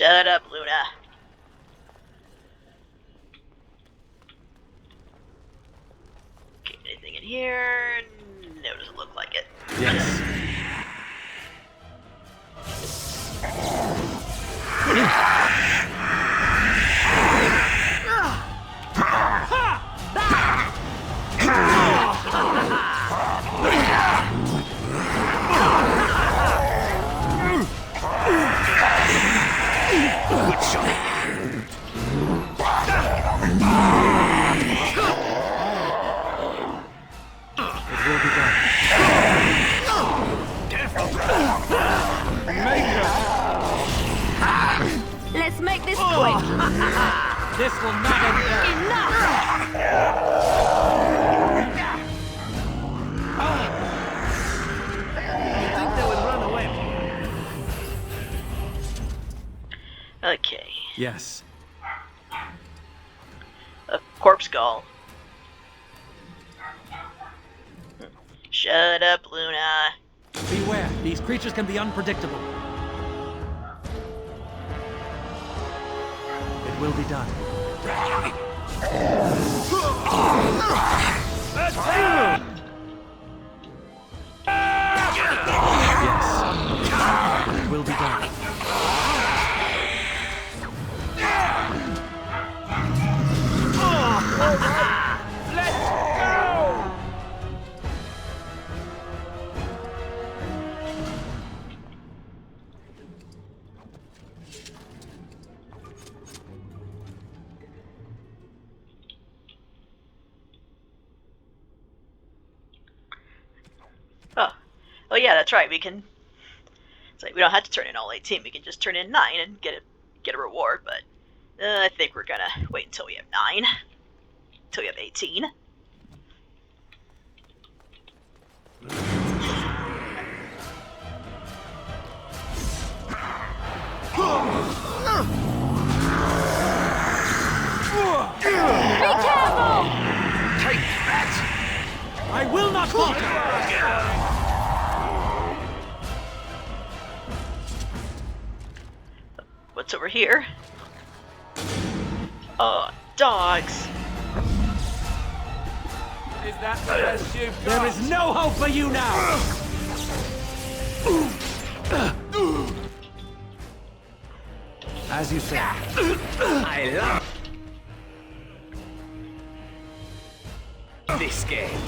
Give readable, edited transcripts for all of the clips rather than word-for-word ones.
Shut up, Luna. Okay, anything in here? No, doesn't look like it. Yes. Good shot. It will be done. Let's make this quick. This will not end well. Enough! You'd think they would run away. Okay. Yes. A corpse skull. Shut up, Luna. Beware, these creatures can be unpredictable. It will be done. Yes. It will be done. Oh yeah, that's right. We can. It's like we don't have to turn in all 18. We can just turn in 9 and get a reward. But I think we're gonna wait until we have 9. Until we have 18. Be careful! Take that! I will not falter! What's over here? Dogs. Is that the best you've got? There is no hope for you now! As you say. I love this game.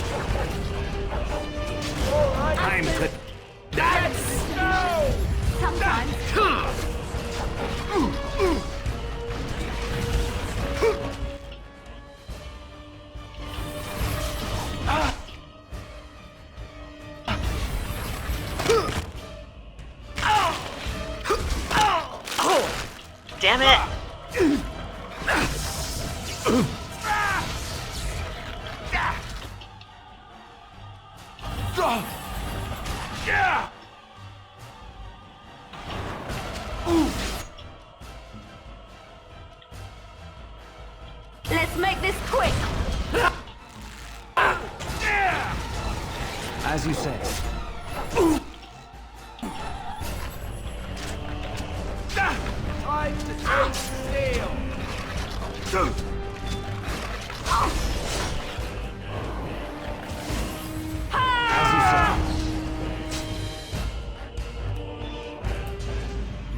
Time to dance! Sometimes. Damn it! Let's make this quick. As you say. Time to take steel! As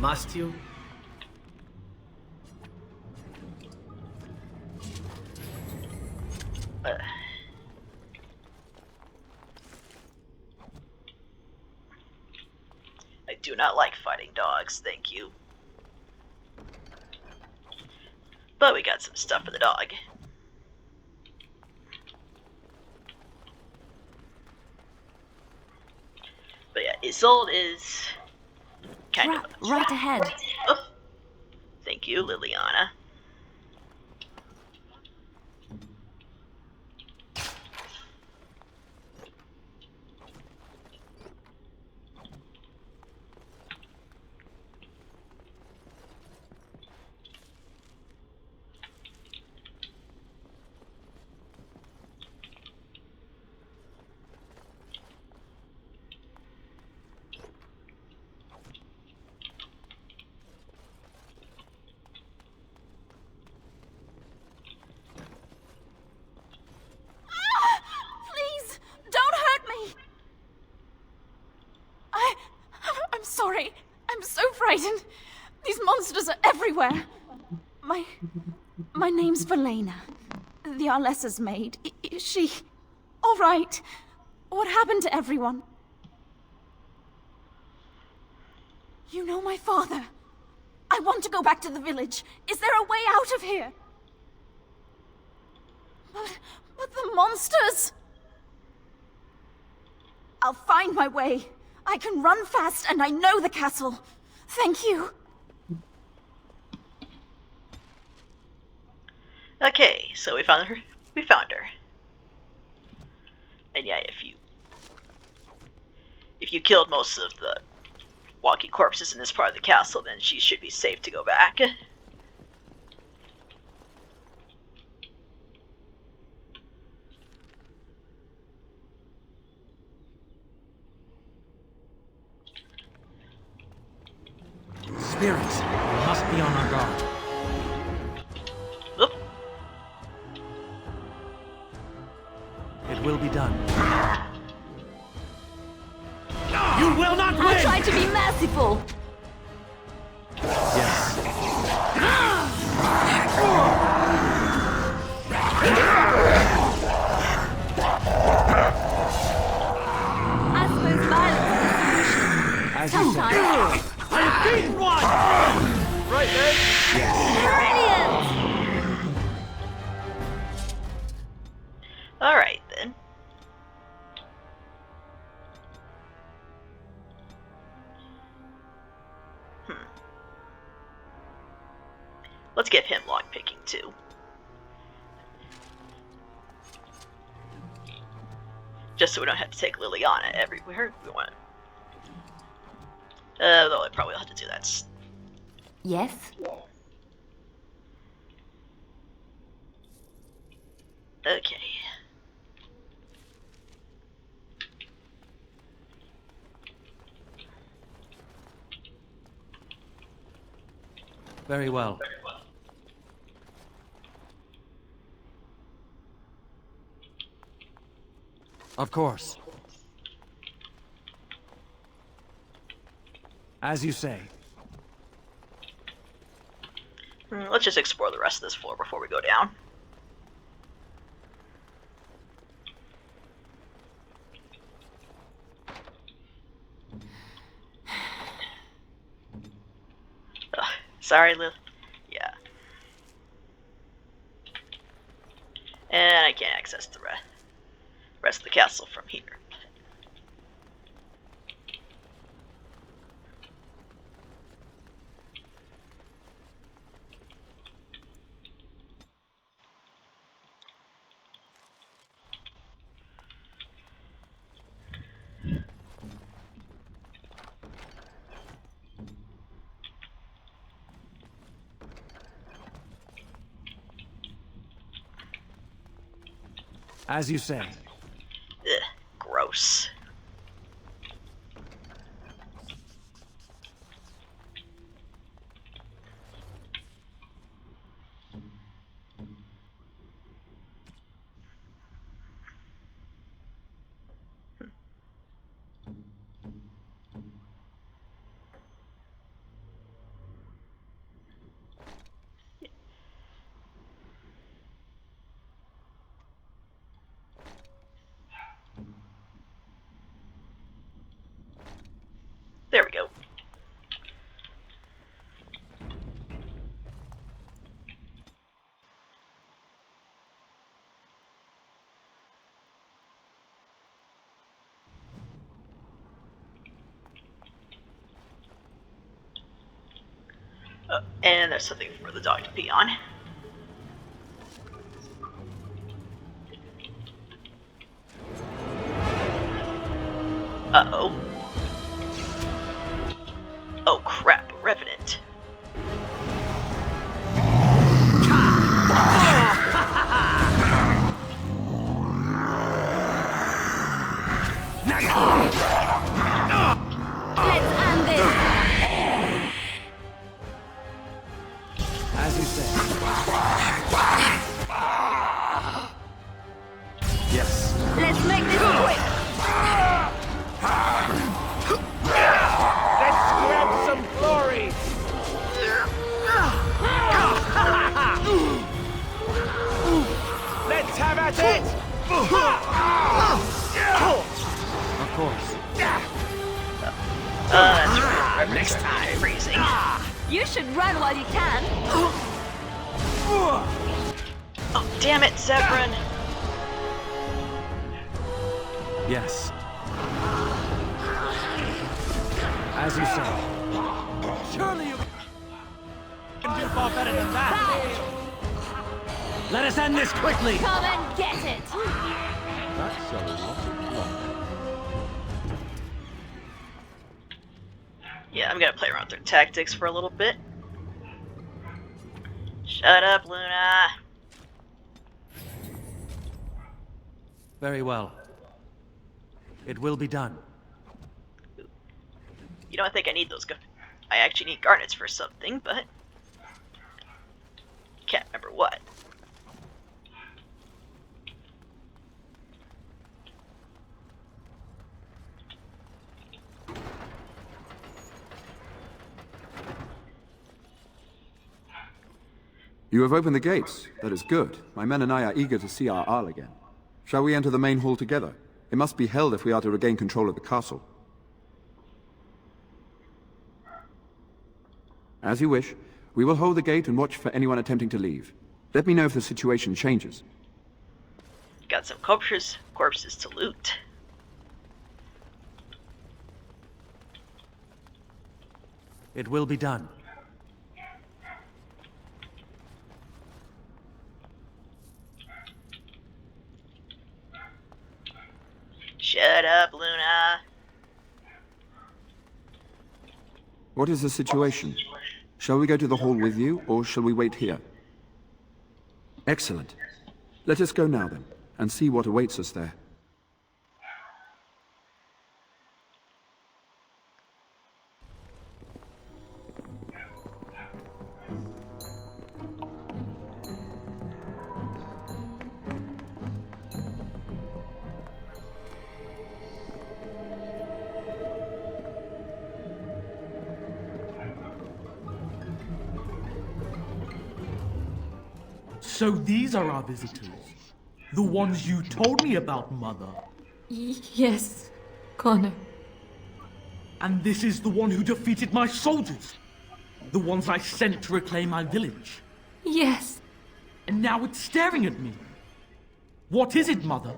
Must you? I do not like fighting dogs, thank you. But we got some stuff for the dog. But yeah, Isolde is kind Right, of... right ahead. Oh, thank you, Liliana. I'm sorry. I'm so frightened. These monsters are everywhere. My name's Valena. The Arlessa's maid. Is she all right? What happened to everyone? You know my father. I want to go back to the village. Is there a way out of here? But the monsters! I'll find my way. I can run fast and I know the castle. Thank you. Okay, so we found her. And yeah, if you killed most of the walking corpses in this part of the castle, then she should be safe to go back. Spirits, we must be on our guard. Oop. It will be done. You will not I win! tried to be merciful. Yes. I suppose violence is a solution. As you say. Sometimes. I have beaten one! Right, Meg? Brilliant! Alright then. Let's give him lockpicking too. Just so we don't have to take Liliana everywhere we want. Though I probably will have to do that. Yes? Okay. Very well. Of course. As you say. Let's just explore the rest of this floor before we go down. Ugh, sorry, Lil. Yeah. And I can't access the rest of the castle from here. As you say. Ugh, gross. There we go. And there's something for the dog to pee on. Uh-oh. Oh crap, Revenant. Let's end this! As you say. Yes. Let's make this quick! course. That's right. Next time. Freezing. You should run while you can. Oh, damn it, Zebrin. Yes. As you say. Surely you can do far better than that. Let us end this quickly! Come and get it. That's a lot of blood. Yeah, I'm gonna play around with their tactics for a little bit. Shut up, Luna. Very well. It will be done. You don't think I need those I actually need garnets for something, but can't remember what. You have opened the gates. That is good. My men and I are eager to see our Arl again. Shall we enter the main hall together? It must be held if we are to regain control of the castle. As you wish. We will hold the gate and watch for anyone attempting to leave. Let me know if the situation changes. Got some corpses to loot. It will be done. Shut up, Luna. What is the situation? Shall we go to the hall with you, or shall we wait here? Excellent. Let us go now, then, and see what awaits us there. So these are our visitors. The ones you told me about, Mother. Yes, Connor. And this is the one who defeated my soldiers. The ones I sent to reclaim my village. Yes. And now it's staring at me. What is it, Mother?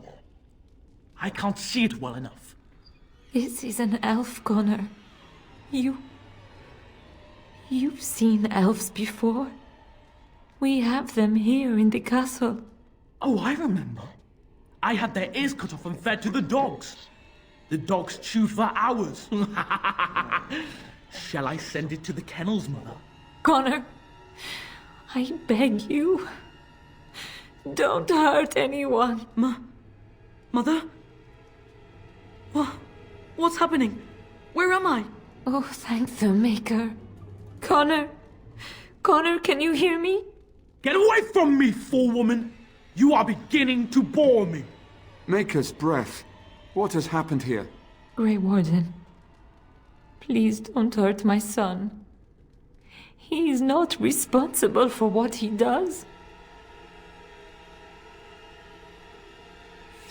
I can't see it well enough. This is an elf, Connor. You've seen elves before? We have them here in the castle. Oh, I remember. I had their ears cut off and fed to the dogs. The dogs chewed for hours. Shall I send it to the kennels, Mother? Connor, I beg you. Don't hurt anyone. Mother? What's happening? Where am I? Oh, thank the Maker. Connor, can you hear me? Get away from me, fool woman! You are beginning to bore me. Maker's breath. What has happened here? Grey Warden, please don't hurt my son. He is not responsible for what he does.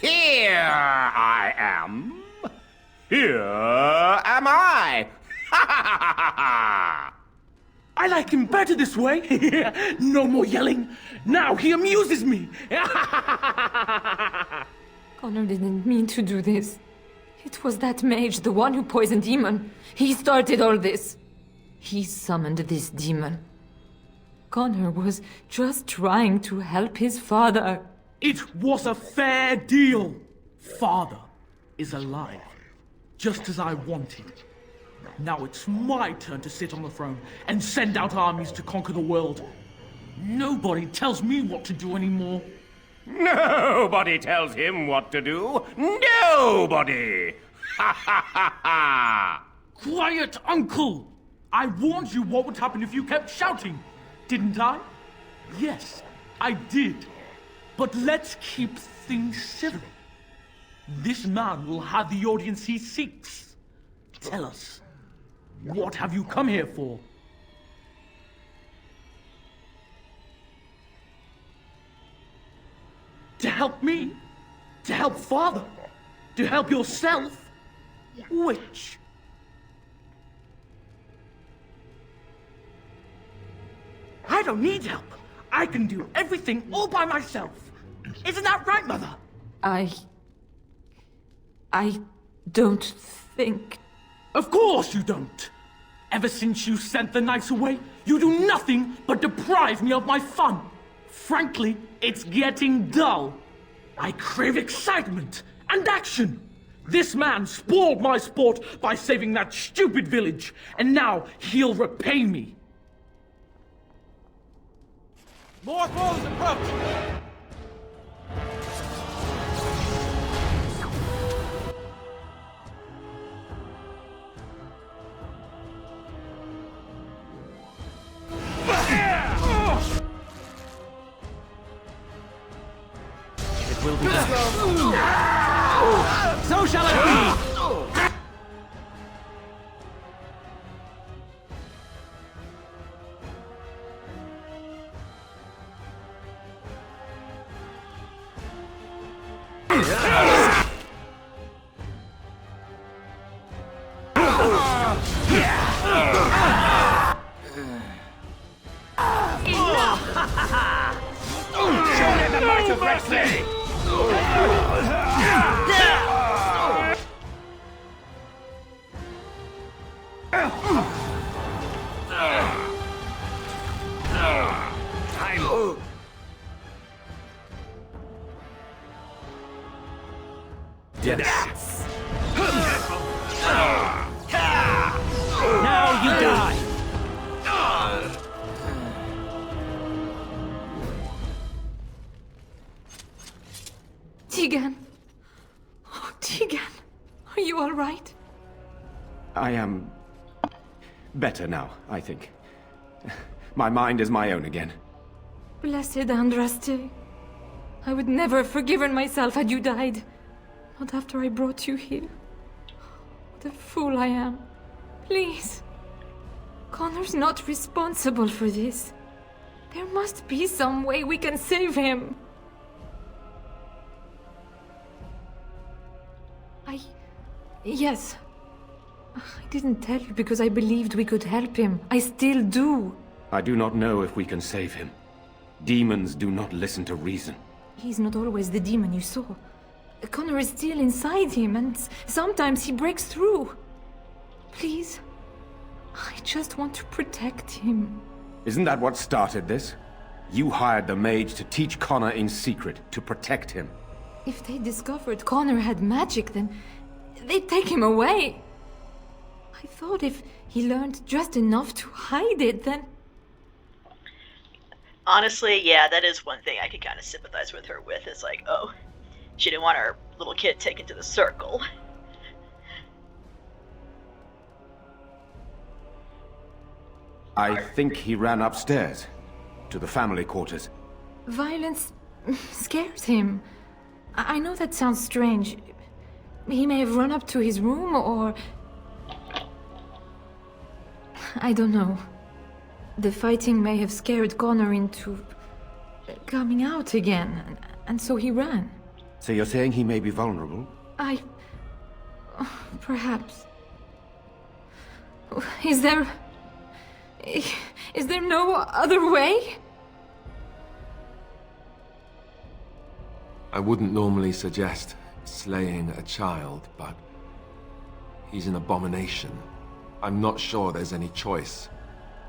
Here I am. Here am I. I like him better this way. No more yelling. Now he amuses me. Connor didn't mean to do this. It was that mage, the one who poisoned Demon. He started all this. He summoned this demon. Connor was just trying to help his father. It was a fair deal. Father is alive, just as I wanted. Now it's my turn to sit on the throne and send out armies to conquer the world. Nobody tells me what to do anymore. Nobody tells him what to do. Nobody. Ha ha ha ha. Quiet, Uncle! I warned you what would happen if you kept shouting, didn't I? Yes, I did. But let's keep things civil. This man will have the audience he seeks. Tell us, what have you come here for? To help me? To help Father? To help yourself? Which? I don't need help. I can do everything all by myself. Isn't that right, Mother? I don't think... Of course you don't. Ever since you sent the knights away, you do nothing but deprive me of my fun. Frankly, it's getting dull. I crave excitement and action. This man spoiled my sport by saving that stupid village, and now he'll repay me. More foes approach! It will be done. So shall it be! Show them the might of Redcliffe! Yes. Now you die. Tegan. Oh, Tegan. Are you all right? I am better now, I think. My mind is my own again. Blessed Andraste. I would never have forgiven myself had you died. Not after I brought you here. What a fool I am. Please. Connor's not responsible for this. There must be some way we can save him. Yes. I didn't tell you because I believed we could help him. I still do. I do not know if we can save him. Demons do not listen to reason. He's not always the demon you saw. Connor is still inside him, and sometimes he breaks through. Please. I just want to protect him. Isn't that what started this? You hired the mage to teach Connor in secret, to protect him. If they discovered Connor had magic, then they'd take him away. I thought if he learned just enough to hide it, then... Honestly, yeah, that is one thing I could kind of sympathize with her with. It's like, oh, she didn't want her little kid taken to the circle. I think he ran upstairs, to the family quarters. Violence scares him. I know that sounds strange. He may have run up to his room, or... I don't know. The fighting may have scared Connor into... coming out again, and so he ran. So you're saying he may be vulnerable? Perhaps. Is there no other way? I wouldn't normally suggest slaying a child, but he's an abomination. I'm not sure there's any choice.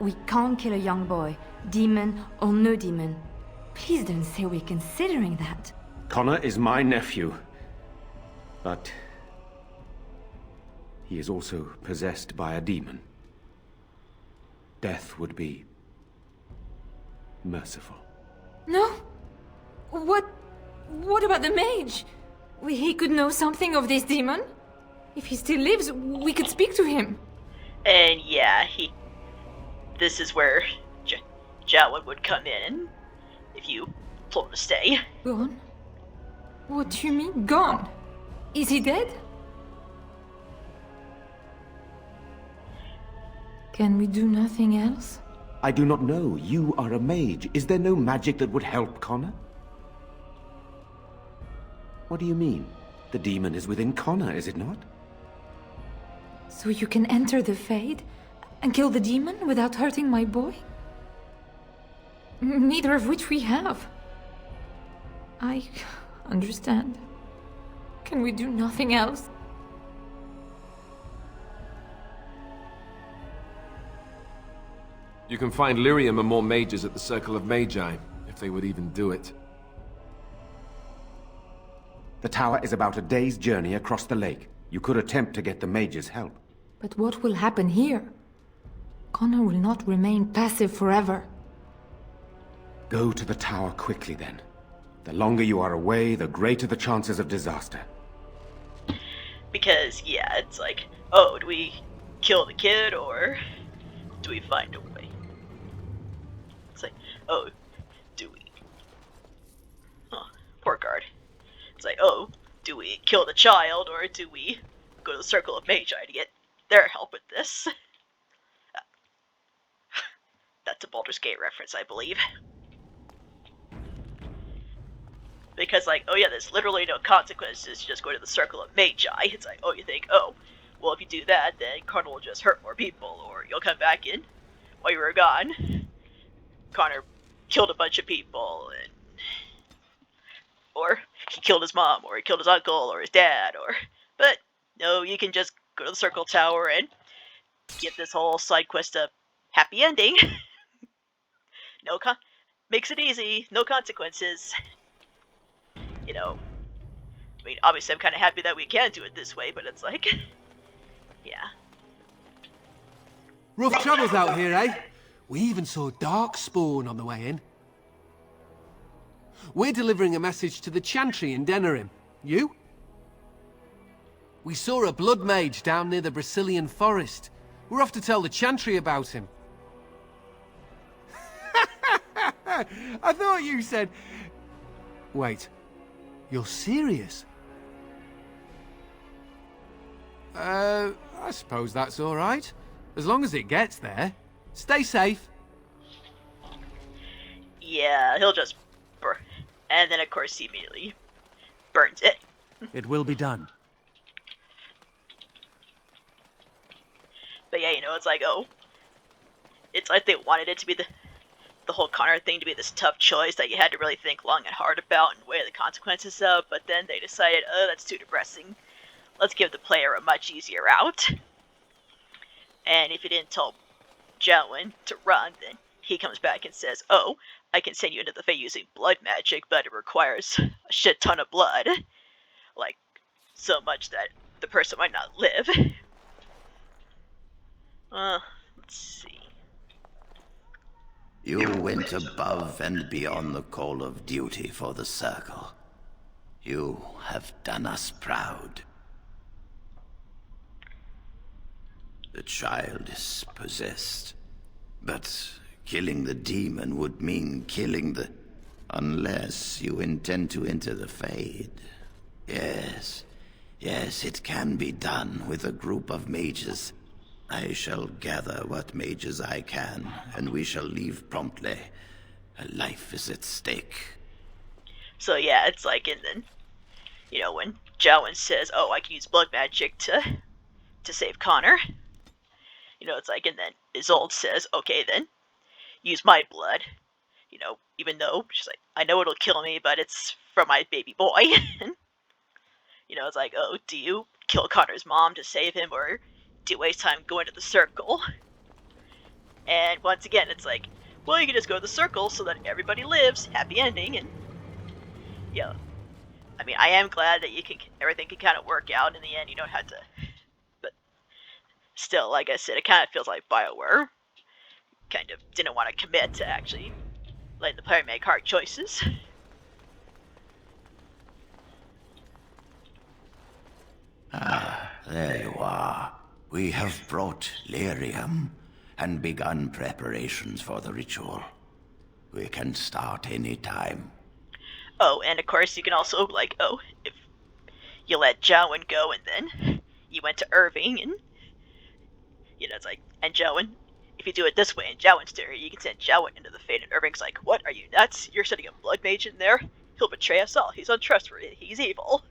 We can't kill a young boy, demon or no demon. Please don't say we're considering that. Connor is my nephew, but he is also possessed by a demon. Death would be merciful. No? What about the mage? He could know something of this demon? If he still lives, we could speak to him. And yeah, this is where Jawa would come in, if you told him to stay. Gone? What do you mean, gone? Is he dead? Can we do nothing else? I do not know. You are a mage. Is there no magic that would help Connor? What do you mean? The demon is within Connor, is it not? So you can enter the Fade and kill the demon without hurting my boy? Neither of which we have. I understand. Can we do nothing else? You can find lyrium and more mages at the Circle of Magi, if they would even do it. The tower is about a day's journey across the lake. You could attempt to get the mages' help. But what will happen here? Connor will not remain passive forever. Go to the tower quickly, then. The longer you are away, the greater the chances of disaster. Because, yeah, it's like, oh, do we kill the kid, or do we find a way? It's like, oh, do we... Oh, poor guard. It's like, oh, do we kill the child, or do we go to the Circle of Magi to get their help with this? That's a Baldur's Gate reference, I believe. Because, like, oh yeah, there's literally no consequences, just go to the Circle of Magi. It's like, oh, you think, oh, well, if you do that, then Connor will just hurt more people, or you'll come back in while you were gone. Connor killed a bunch of people, and... or he killed his mom, or he killed his uncle, or his dad, or... But, no, you can just go to the Circle Tower and get this whole side quest a happy ending. Makes it easy, no consequences. You know, I mean, obviously I'm kind of happy that we can do it this way, but it's like, yeah. Rough travels out here, eh? We even saw Darkspawn on the way in. We're delivering a message to the Chantry in Denerim. You? We saw a blood mage down near the Brazilian forest. We're off to tell the Chantry about him. I thought you said... Wait. You're serious? I suppose that's all right. As long as it gets there. Stay safe. Yeah, he'll just burn. And then, of course, he immediately burns it. It will be done. But yeah, you know, it's like, oh. It's like they wanted it to be the whole Connor thing to be this tough choice that you had to really think long and hard about and weigh the consequences of, but then they decided, oh, that's too depressing. Let's give the player a much easier route. And if you didn't tell Jowen to run, then he comes back and says, oh, I can send you into the Fey using blood magic, but it requires a shit ton of blood. Like, so much that the person might not live. Let's see. You went above and beyond the call of duty for the Circle. You have done us proud. The child is possessed, but killing the demon would mean killing the... Unless you intend to enter the Fade. Yes, it can be done with a group of mages. I shall gather what mages I can, and we shall leave promptly. A life is at stake. So yeah, it's like, and then, you know, when Jowen says, oh, I can use blood magic to save Connor. You know, it's like, and then Isolde says, okay then, use my blood. You know, even though, she's like, I know it'll kill me, but it's from my baby boy. You know, it's like, oh, do you kill Connor's mom to save him, or do you waste time going to the Circle? And once again, it's like, well, you can just go to the Circle so that everybody lives, happy ending, and, yeah. I mean, I am glad that everything can kind of work out in the end, you don't have to, but still, like I said, it kind of feels like BioWare kind of didn't want to commit to actually letting the player make hard choices. Ah, there you are. We have brought lyrium and begun preparations for the ritual. We can start any time. Oh, and of course you can also, like, oh, if you let Jowen go and then you went to Irving and, you know, it's like, and Jowen, if you do it this way in Jowen's theory, you can send Jowen into the Fate, and Irving's like, what, are you nuts? You're sending a blood mage in there? He'll betray us all. He's untrustworthy. He's evil.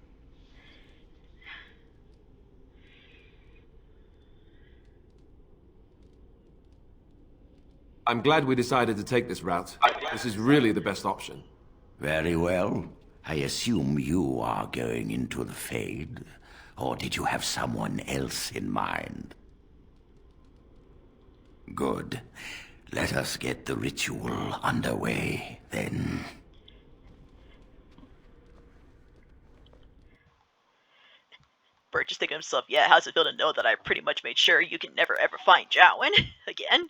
I'm glad we decided to take this route. This is really the best option. Very well. I assume you are going into the Fade. Or did you have someone else in mind? Good. Let us get the ritual underway, then. Bert just thinking to himself, yeah, how's it feel to know that I pretty much made sure you can never ever find Jowen again?